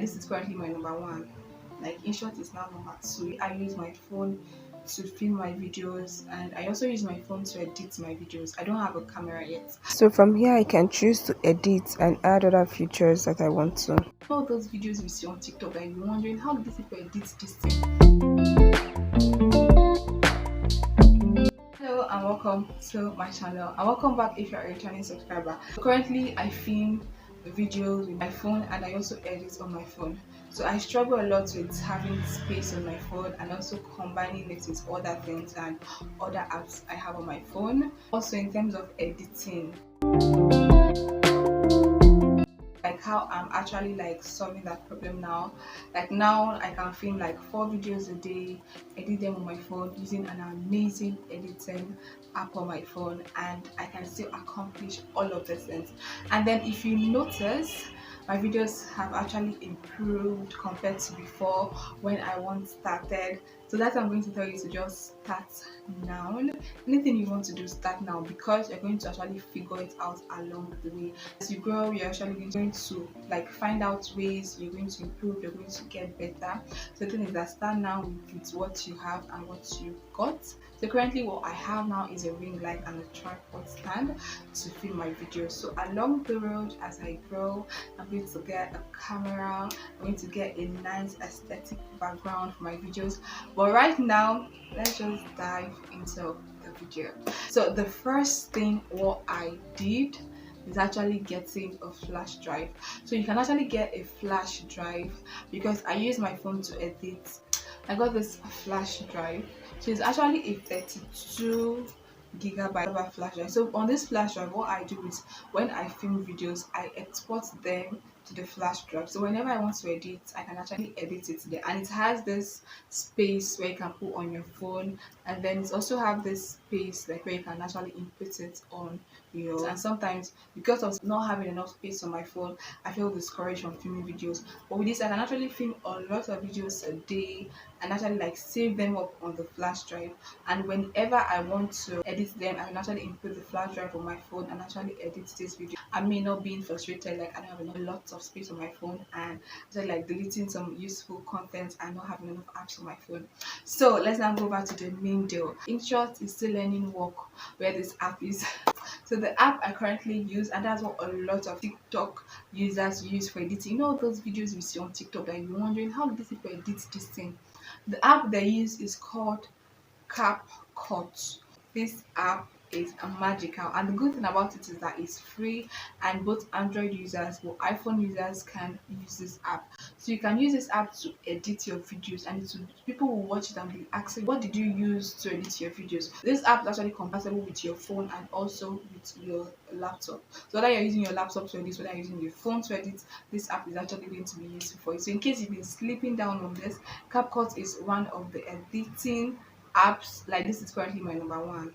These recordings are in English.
This is currently my number one. Like in short, it's now number two. I use my phone to film my videos, and I also use my phone to edit my videos. I don't have a camera yet. So from here I can choose to edit and add other features that I want to. All those videos you see on TikTok, and you're wondering how do these people edit this thing? Hello and welcome to my channel, and welcome back if you're a returning subscriber. Currently I film videos with my phone, and I also edit on my phone. So I struggle a lot with having space on my phone and also combining it with other things and other apps I have on my phone. Also in terms of editing, like how I'm actually like solving that problem now. Like now I can film like 4 videos a day, edit them on my phone using an amazing editing app on my phone, and I can still accomplish all of these things. And then if you notice, my videos have actually improved compared to before when I once started. So that's what I'm going to tell you, to just start now. Anything you want to do, start now, because you're going to actually figure it out along the way. As you grow, you're actually going to like find out ways, you're going to improve, you're going to get better. So the thing is that start now with what you have and what you got. So currently what I have now is a ring light and a tripod stand to film my videos. So along the road, as I grow, I'm going to get a camera, I'm going to get a nice aesthetic background for my videos. But right now, let's just dive into the video. So the first thing what I did is actually getting a flash drive. So you can actually get a flash drive because I use my phone to edit. I got this flash drive. So it's actually a 32 GB flash drive. So on this flash drive, what I do is when I film videos, I export them to the flash drive. So whenever I want to edit, I can actually edit it there. And it has this space where you can put on your phone, and then it also have this space like where you can actually input it on your. And sometimes because of not having enough space on my phone, I feel discouraged from filming videos. But with this, I can actually film a lot of videos a day and actually like save them up on the flash drive. And whenever I want to edit them, I can actually input the flash drive on my phone and actually edit this video. I may not being frustrated like I don't have enough lots of space on my phone, and actually like deleting some useful content and not having enough apps on my phone. So let's now go back to the main deal. In short, it's still learning work where this app is. So the app I currently use, and that's what a lot of TikTok users use for editing. You know those videos you see on TikTok that you're wondering how do these people edit this thing? The app they use is called CAPCUT. This app is magical, and the good thing about it is that it's free, and both Android users or iPhone users can use this app. So you can use this app to edit your videos, and people will watch it and be asking, what did you use to edit your videos? This app is actually compatible with your phone and also with your laptop. So whether you're using your laptop to edit, whether you're using your phone to edit, this app is actually going to be useful for you. So in case you've been sleeping down on this, CapCut is one of the editing apps. Like this is currently my number one.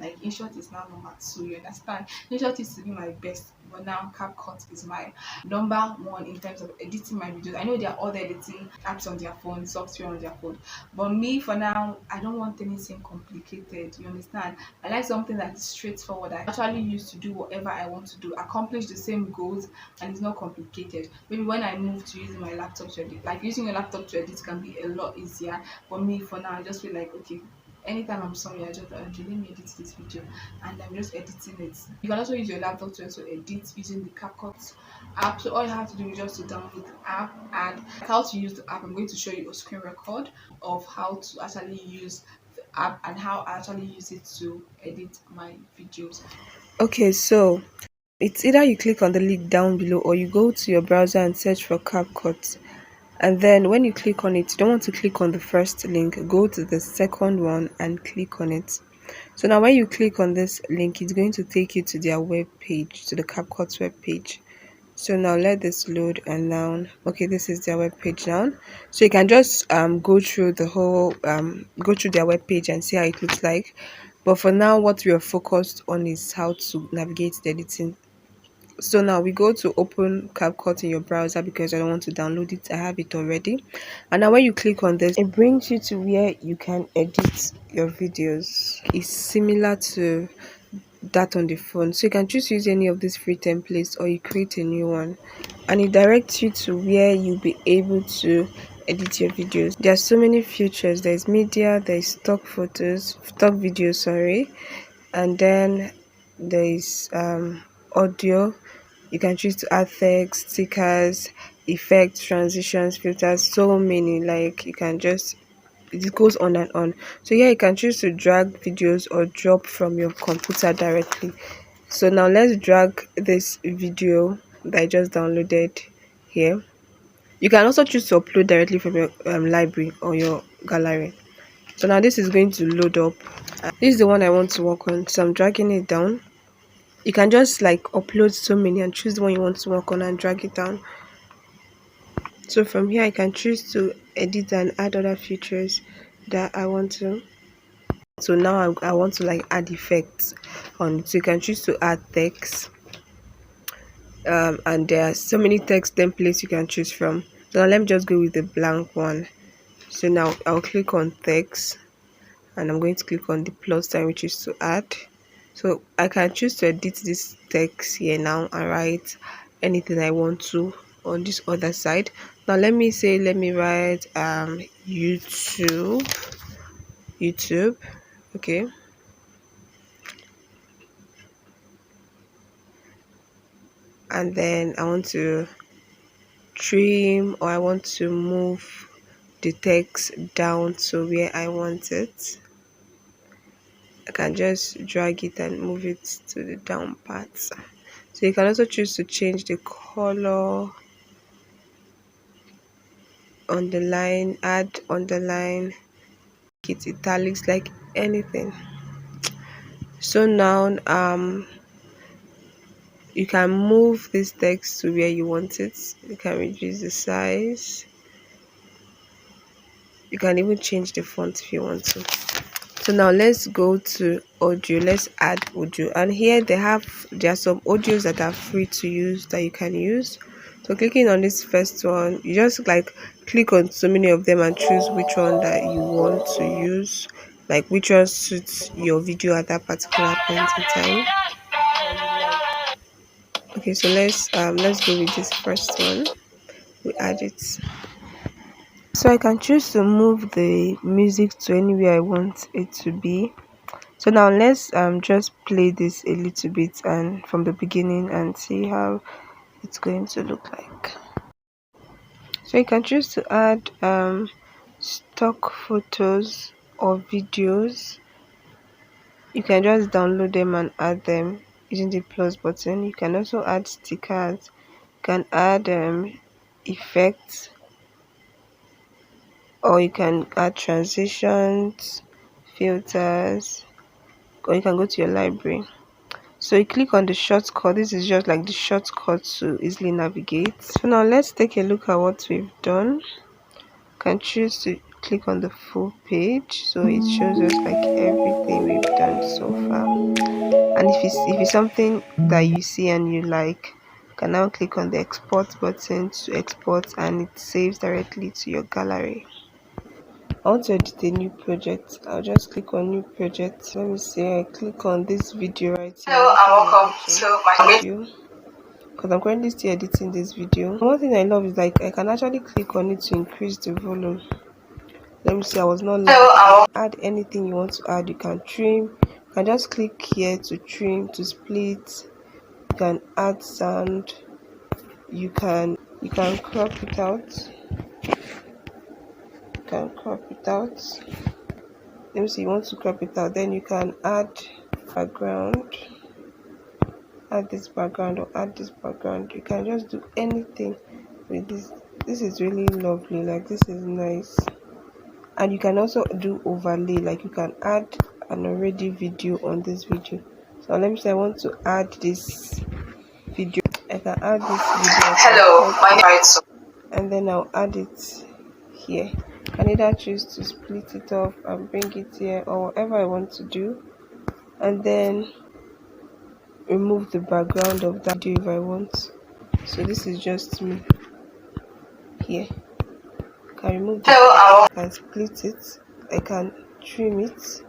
Like in short, it's now number two. You understand? In short, used to be my best, but now CapCut is my number one in terms of editing my videos. I know there are other editing apps on their phone, software on their phone, but me for now, I don't want anything complicated. You understand? I like something that is straightforward. I actually use to do whatever I want to do, accomplish the same goals, and it's not complicated. Maybe when I move to using my laptop to edit, like using your laptop to edit can be a lot easier. But me for now, I just feel like okay, anytime I'm somewhere, I just like, okay, let me edit this video, and I'm just editing it. You can also use your laptop to also edit using the CapCut app. So all you have to do is just to download the app, and how to use the app. I'm going to show you a screen record of how to actually use the app and how I actually use it to edit my videos. Okay, so it's either you click on the link down below or you go to your browser and search for CapCut. And then when you click on it, you don't want to click on the first link, go to the second one and click on it. So now when you click on this link, it's going to take you to their web page, to the CapCut web page. So now let this load, and now okay, this is their web page now. So you can just go through the whole go through their web page and see how it looks like. But for now, what we are focused on is how to navigate the editing. So now we go to open CapCut in your browser because I don't want to download it. I have it already. And now when you click on this, it brings you to where you can edit your videos. It's similar to that on the phone. So you can choose to use any of these free templates or you create a new one, and it directs you to where you'll be able to edit your videos. There are so many features. There's media, there's stock photos, stock videos, sorry, and then there's audio. You can choose to add text, stickers, effects, transitions, filters, so many. Like you can just, it goes on and on. So yeah, you can choose to drag videos or drop from your computer directly. So now let's drag this video that I just downloaded here. You can also choose to upload directly from your library or your gallery. So now this is going to load up. This is the one I want to work on, so I'm dragging it down. You can just like upload so many and choose the one you want to work on and drag it down. So from here I can choose to edit and add other features that I want to. So now I want to like add effects on it. So you can choose to add text, and there are so many text templates you can choose from. So now let me just go with the blank one. So now I'll click on text and I'm going to click on the plus sign, which is to add. So I can choose to edit this text here now and write anything I want to on this other side. Now let me write YouTube, okay. And then I want to trim, or I want to move the text down to where I want it. I can just drag it and move it to the down part. So you can also choose to change the color, underline, add underline, make it italics, like anything. So now you can move this text to where you want it. You can reduce the size. You can even change the font if you want to. So now let's go to audio. Let's add audio, and here there are some audios that are free to use that you can use. So clicking on this first one, you just like click on so many of them and choose which one that you want to use, like which one suits your video at that particular point in time. Okay, so let's go with this first one. We add it. So I can choose to move the music to anywhere I want it to be. So now let's just play this a little bit and from the beginning and see how it's going to look like. So you can choose to add stock photos or videos. You can just download them and add them using the plus button. You can also add stickers. You can add effects, or you can add transitions, filters, or you can go to your library. So you click on the shortcut. This is just like the shortcut to easily navigate. So now let's take a look at what we've done. You can choose to click on the full page, so it shows us like everything we've done so far. And if it's something that you see and you like, you can now click on the export button to export, and it saves directly to your gallery. I want to edit a new project. I'll just click on new project. Let me see. I click on this video right here. Hello and welcome to my Video, because I'm currently still editing this video. One thing I love is like I can actually click on it to increase the volume. Let me see. I was not live. Add anything you want to add. You can trim. You can just click here to trim, to split. You can add sound. You can crop it out. You can crop it out. Let me see, you want to crop it out, then you can add background, add this background or add this background. You can just do anything with this is really lovely, like this is nice. And you can also do overlay, like you can add an already video on this video. So let me say I want to add this video. I can add this video. Hello, my name is, and then I'll add it here. I can either choose to split it off and bring it here, or whatever I want to do, and then remove the background of that video if I want. So this is just me here. I can remove this, I can split it, I can trim it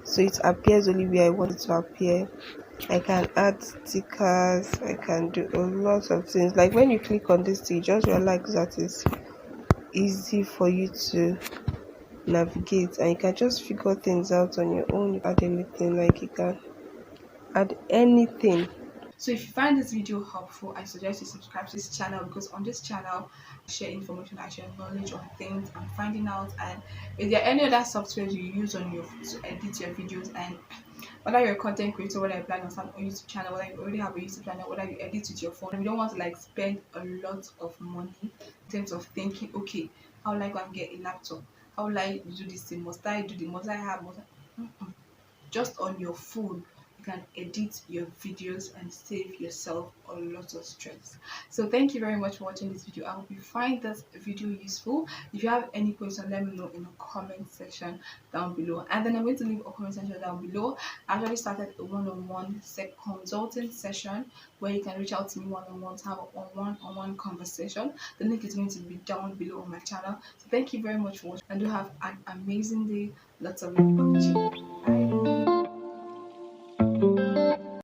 so it appears only where I want it to appear. I can add stickers, I can do a lot of things. Like when you click on this thing, you just realize that it's easy for you to navigate and you can just figure things out on your own. You add anything, like you can add anything. So if you find this video helpful, I suggest you subscribe to this channel, because on this channel I share information, I share knowledge on things I'm finding out. And if there are any other softwares you use on your to edit your videos, and whether you're a content creator, whether you plan on some YouTube channel, whether you already have a YouTube channel, whether you edit with your phone, and you don't want to like spend a lot of money in terms of thinking, okay, how will I go and get a laptop? How will I do this thing? Must I do the must I have must I? Just on your phone you can edit your videos and save yourself a lot of stress. So thank you very much for watching this video. I hope you find this video useful. If you have any question, let me know in the comment section down below, and then I'm going to leave a comment section down below. I actually started a one-on-one consulting session where you can reach out to me one-on-one to have a one-on-one conversation. The link is going to be down below on my channel. So thank you very much for watching, and do have an amazing day. Lots of love to you.